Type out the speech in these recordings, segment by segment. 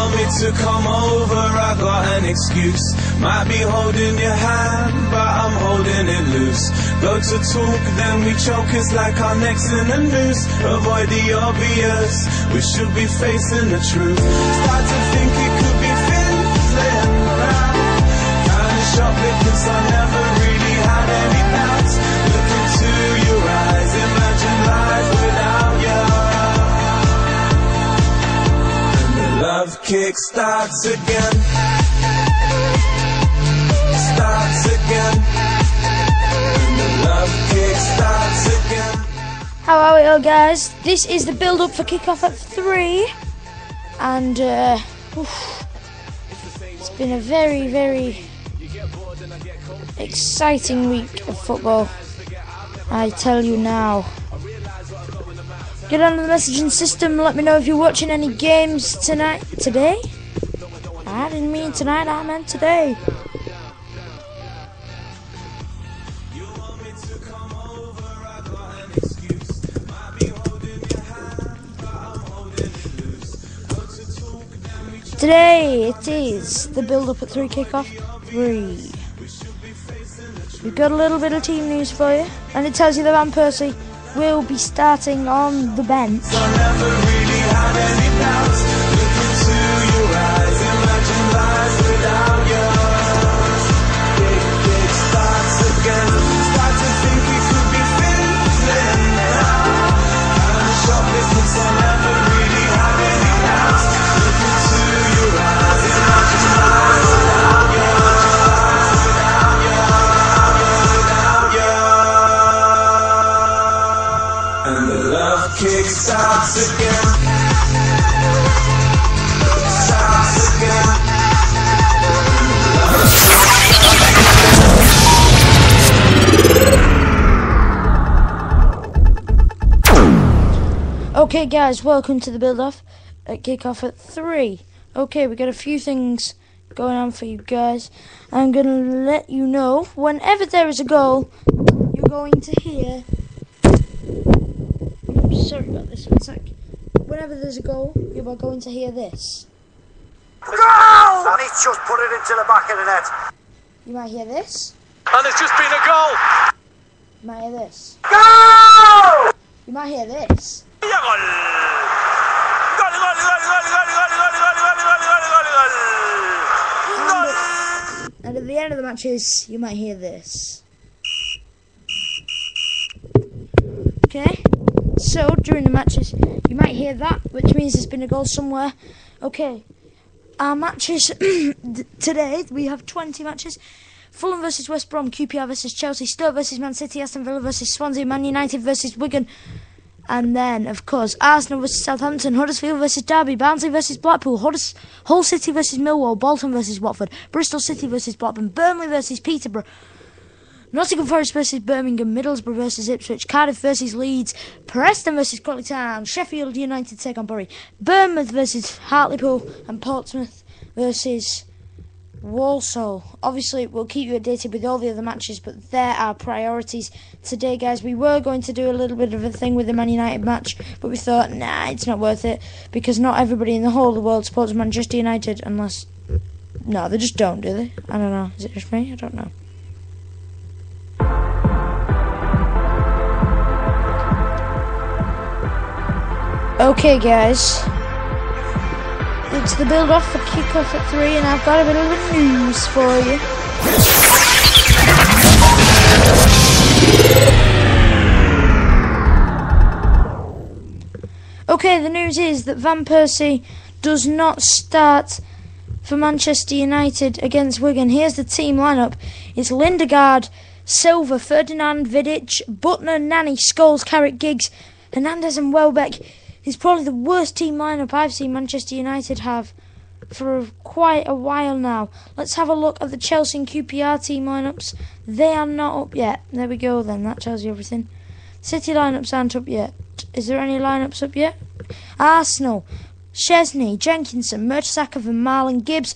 want me to come over, I got an excuse. Might be holding your hand, but I'm holding it loose. Go to talk, then we choke, it's like our necks in a noose. Avoid the obvious, we should be facing the truth. Start to think it could be fizzling around. Kinda shocked because I never really had any doubts. Look into your eyes, imagine life without you. And the love kick starts again. Starts again. And the love kick starts again. How are we all, guys? This is the build up for kickoff at 3, and it's been a very, very exciting week of football, I tell you now. Get on the messaging system, let me know if you're watching any games today. I didn't mean tonight, I meant today. Today it is the build up at 3 kickoff 3. We've got a little bit of team news for you, and it tells you that Van Persie will be starting on the bench. Kick starts again. Starts again. Okay, guys, welcome to the build-off at kickoff at 3. Okay, we got a few things going on for you guys. I'm going to let you know whenever there is a goal, you're going to hear... Sorry about this, one sec. Whenever there's a goal, you are going to hear this. Goal! And he's just put it into the back of the net. You might hear this. And it's just been a goal. You might hear this. Goal! You might hear this. And at the end of the matches, you might hear this. Okay? So, during the matches, you might hear that, which means there's been a goal somewhere. Okay, our matches today, we have 20 matches. Fulham versus West Brom, QPR versus Chelsea, Stoke versus Man City, Aston Villa versus Swansea, Man United versus Wigan. And then, of course, Arsenal versus Southampton, Huddersfield versus Derby, Barnsley versus Blackpool, Hull City versus Millwall, Bolton versus Watford, Bristol City versus Blackburn, Burnley versus Peterborough, Nottingham Forest versus Birmingham, Middlesbrough versus Ipswich, Cardiff versus Leeds, Preston versus Crawley Town, Sheffield United take on Bury, Bournemouth versus Hartlepool, and Portsmouth versus Walsall. Obviously, we'll keep you updated with all the other matches, but there are priorities. Today, guys, we were going to do a little bit of a thing with the Man United match, but we thought, nah, it's not worth it, because not everybody in the whole of the world supports Manchester United, unless... No, they just don't, do they? I don't know. Is it just me? I don't know. Okay, guys, it's the build-off for kickoff at 3, and I've got a bit of news for you. Okay, the news is that Van Persie does not start for Manchester United against Wigan. Here's the team lineup. It's Lindegaard, Silva, Ferdinand, Vidic, Butner, Nani, Scholes, Carrick, Giggs, Hernandez and Welbeck. It's probably the worst team lineup I've seen Manchester United have for quite a while now. Let's have a look at the Chelsea and QPR team lineups. They are not up yet. There we go then, that tells you everything. City lineups aren't up yet. Is there any lineups up yet? Arsenal, Chesney, Jenkinson, Mertesacker, Van Marlen, Gibbs,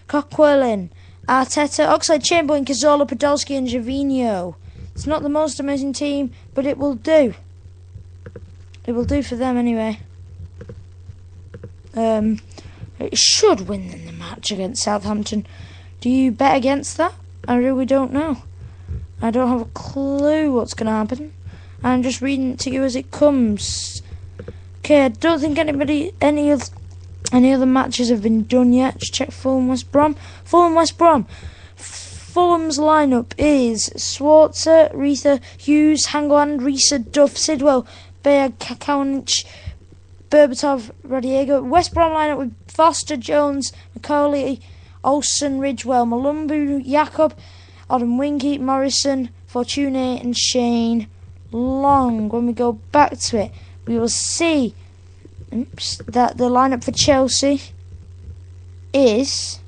Coquelin, Arteta, Oxlade-Chamberlain, Cazorla, Podolski and Gervinho. It's not the most amazing team, but it will do. It will do for them anyway. It should win in the match against Southampton. Do you bet against that? I really don't know. I don't have a clue what's going to happen. I'm just reading it to you as it comes. Okay, I don't think any other matches have been done yet. Just check Fulham West Brom. Fulham's lineup is Swartzer, Retha, Hughes, Hangwan, Risa, Duff, Sidwell, Bayer, Kakanich, Berbatov, Radiego. West Brom lineup with Foster, Jones, Macaulay, Olsen, Ridgewell, Malumbu, Jacob, Odemwingie, Morrison, Fortune and Shane Long. When we go back to it, we will see that the lineup for Chelsea is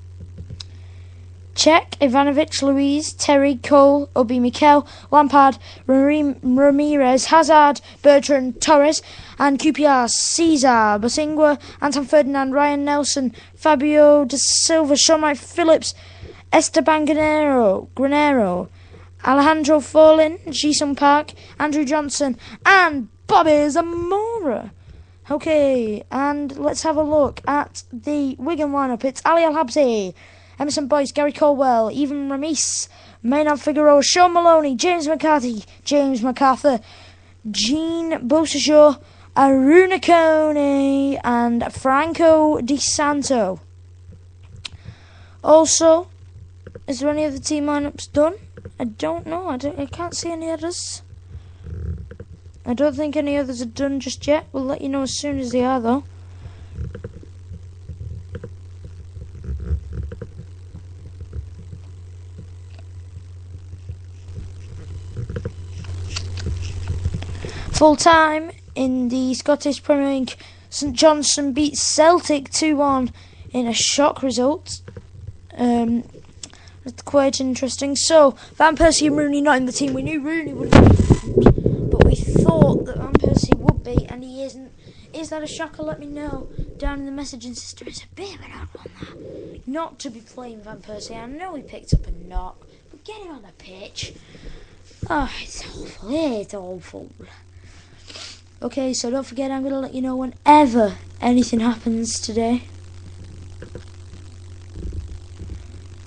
Cech, Ivanovic, Louise, Terry, Cole, Obi Mikel, Lampard, Ramirez, Hazard, Bertrand, Torres, and QPR, Cesar, Bosingwa, Anton Ferdinand, Ryan Nelson, Fabio De Silva, Sean Mike Phillips, Esteban Granero, Alejandro Forlin, Ji-sung Park, Andrew Johnson, and Bobby Zamora. Okay, and let's have a look at the Wigan lineup. It's Ali Al-Habsi, Emerson Boyce, Gary Colwell, Evan Ramis, Maynard Figueroa, Sean Maloney, James McCarthy, James MacArthur, Jean Bosashaw, Aruna Kone, and Franco Di Santo. Also, is there any other team lineups done? I don't know. I can't see any others. I don't think any others are done just yet. We'll let you know as soon as they are, though. Full time in the Scottish Premier League, St Johnstone beat Celtic 2-1 in a shock result. It's quite interesting. So, Van Persie and Rooney not in the team. We knew Rooney would be, but we thought that Van Persie would be, and he isn't. Is that a shocker? Let me know down in the messaging system. It's a bit of an odd one, that. Not to be playing Van Persie. I know he picked up a knock, but get him on the pitch. Oh, it's awful. It's awful. Okay, so don't forget, I'm going to let you know whenever anything happens today.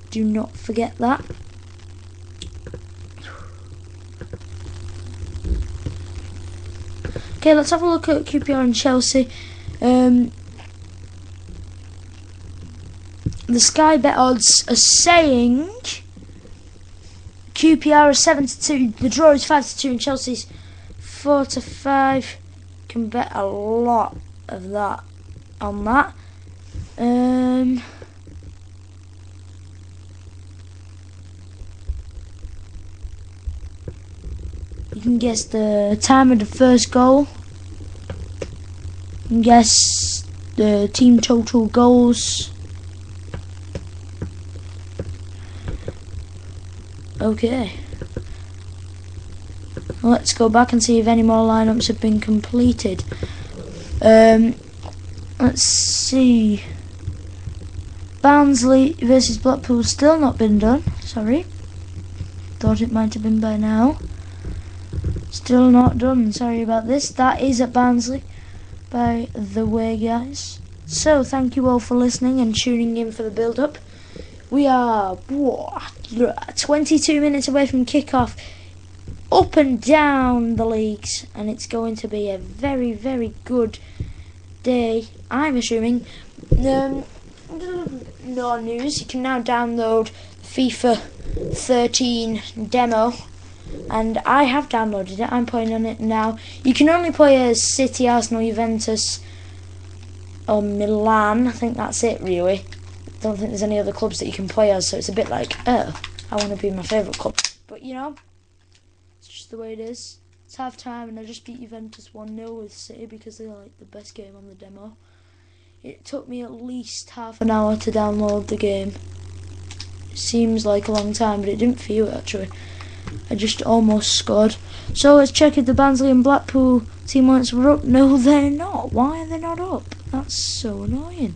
Do not forget that. Okay, let's have a look at QPR and Chelsea. The Sky Bet odds are saying QPR is 7-2, the draw is 5-2, and Chelsea's 4-5. Can bet a lot of that on that. You can guess the time of the first goal. You can guess the team total goals. Okay. Let's go back and see if any more lineups have been completed. Let's see. Barnsley versus Blackpool still not been done. Sorry. Thought it might have been by now. Still not done. Sorry about this. That is at Barnsley, by the way, guys. So, thank you all for listening and tuning in for the build-up. We are 22 minutes away from kick-off. Up and down the leagues, and it's going to be a very, very good day, I'm assuming. No news. You can now download FIFA 13 demo, and I have downloaded it. I'm playing on it now. You can only play as City, Arsenal, Juventus, or Milan. I think that's it, really. Don't think there's any other clubs that you can play as, so it's a bit like, oh, I want to be my favourite club. But, you know, it's just the way it is. It's half time, and I just beat Juventus 1-0 with City because they're like the best game on the demo. It took me at least half an hour to download the game. It seems like a long time, but it didn't feel it, actually. I just almost scored. So let's check if the Barnsley and Blackpool team lineups were up. No, they're not. Why are they not up? That's so annoying.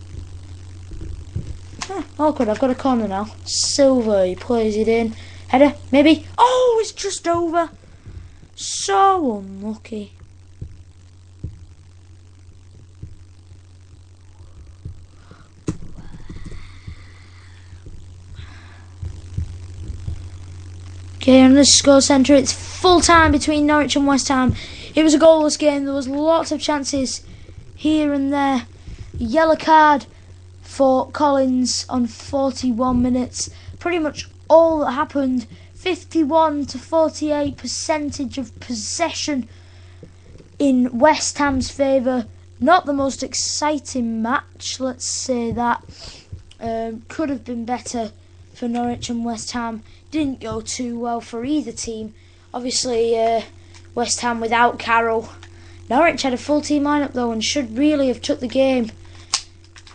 Awkward. I've got a corner now. Silver, he plays it in. Header, maybe. Oh, it's just over. So unlucky. Okay, on the score centre, it's full time between Norwich and West Ham. It was a goalless game. There was lots of chances here and there. Yellow card for Collins on 41 minutes. Pretty much all that happened. 51 to 48 percentage of possession in West Ham's favour. Not the most exciting match, let's say that. Could have been better for Norwich and West Ham. Didn't go too well for either team. Obviously, West Ham without Carroll. Norwich had a full team lineup though and should really have took the game,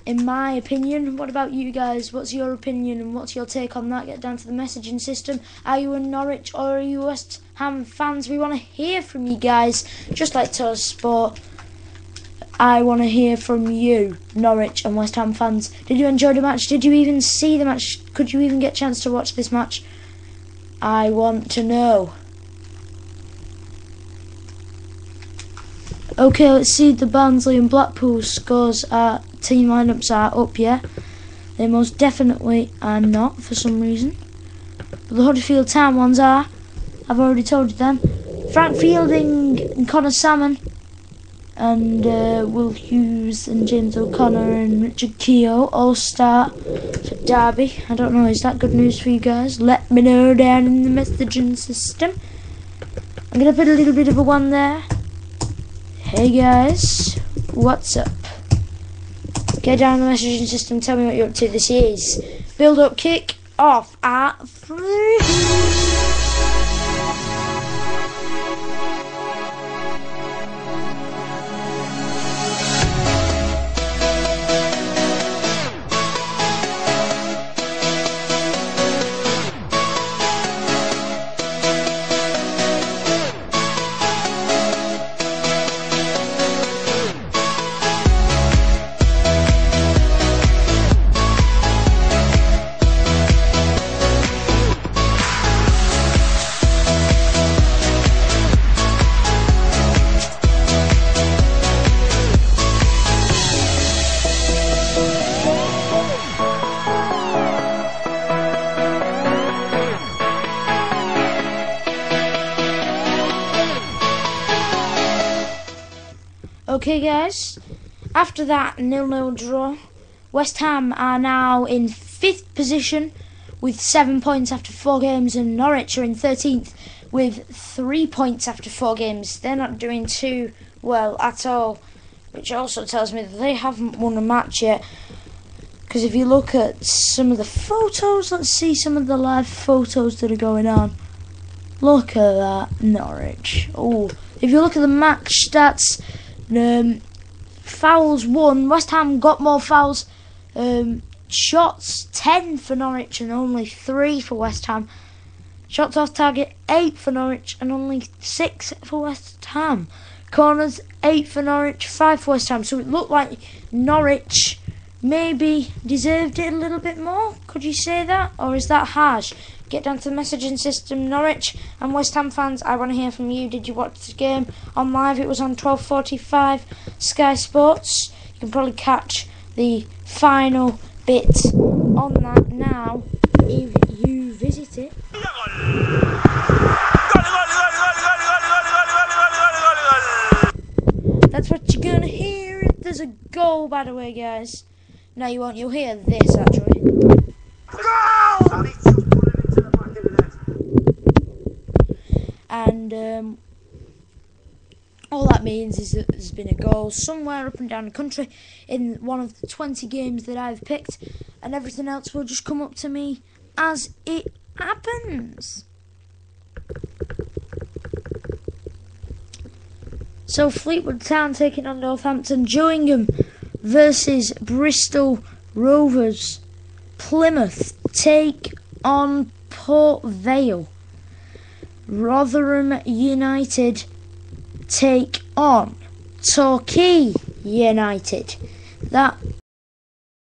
in my opinion. What about you guys? What's your opinion and what's your take on that? Get down to the messaging system. Are you a Norwich or are you West Ham fans? We want to hear from you guys. Just like Toast Sport, I want to hear from you, Norwich and West Ham fans. Did you enjoy the match? Did you even see the match? Could you even get a chance to watch this match? I want to know. Okay, let's see the Barnsley and Blackpool scores. Team lineups are up, yeah? They most definitely are not for some reason. But the Huddersfield Town ones are. I've already told you them. Frank Fielding and Connor Salmon. And Will Hughes and James O'Connor and Richard Keogh all start for Derby. I don't know, is that good news for you guys? Let me know down in the messaging system. I'm going to put a little bit of a one there. Hey guys, what's up? Get down in the messaging system, tell me what you're up to. This is Build Up Kick Off at 3. Okay guys, after that 0-0 draw, West Ham are now in 5th position with 7 points after 4 games, and Norwich are in 13th with 3 points after 4 games. They're not doing too well at all, which also tells me that they haven't won a match yet. Because if you look at some of the photos, let's see some of the live photos that are going on. Look at that, Norwich. Oh, if you look at the match stats, fouls won. West Ham got more fouls. Shots 10 for Norwich and only 3 for West Ham. Shots off target 8 for Norwich and only 6 for West Ham. Corners 8 for Norwich, 5 for West Ham. So it looked like Norwich maybe deserved it a little bit more. Could you say that? Or is that harsh? Get down to the messaging system, Norwich and West Ham fans. I want to hear from you. Did you watch the game on live? It was on 12:45 Sky Sports. You can probably catch the final bit on that now if you visit it. That's what you're going to hear if there's a goal, by the way, guys. No, you won't. You'll hear this, actually. Goal! And all that means is that there's been a goal somewhere up and down the country in one of the 20 games that I've picked, and everything else will just come up to me as it happens. So Fleetwood Town taking on Northampton, Gillingham versus Bristol Rovers, Plymouth take on Port Vale, Rotherham United take on Torquay United. That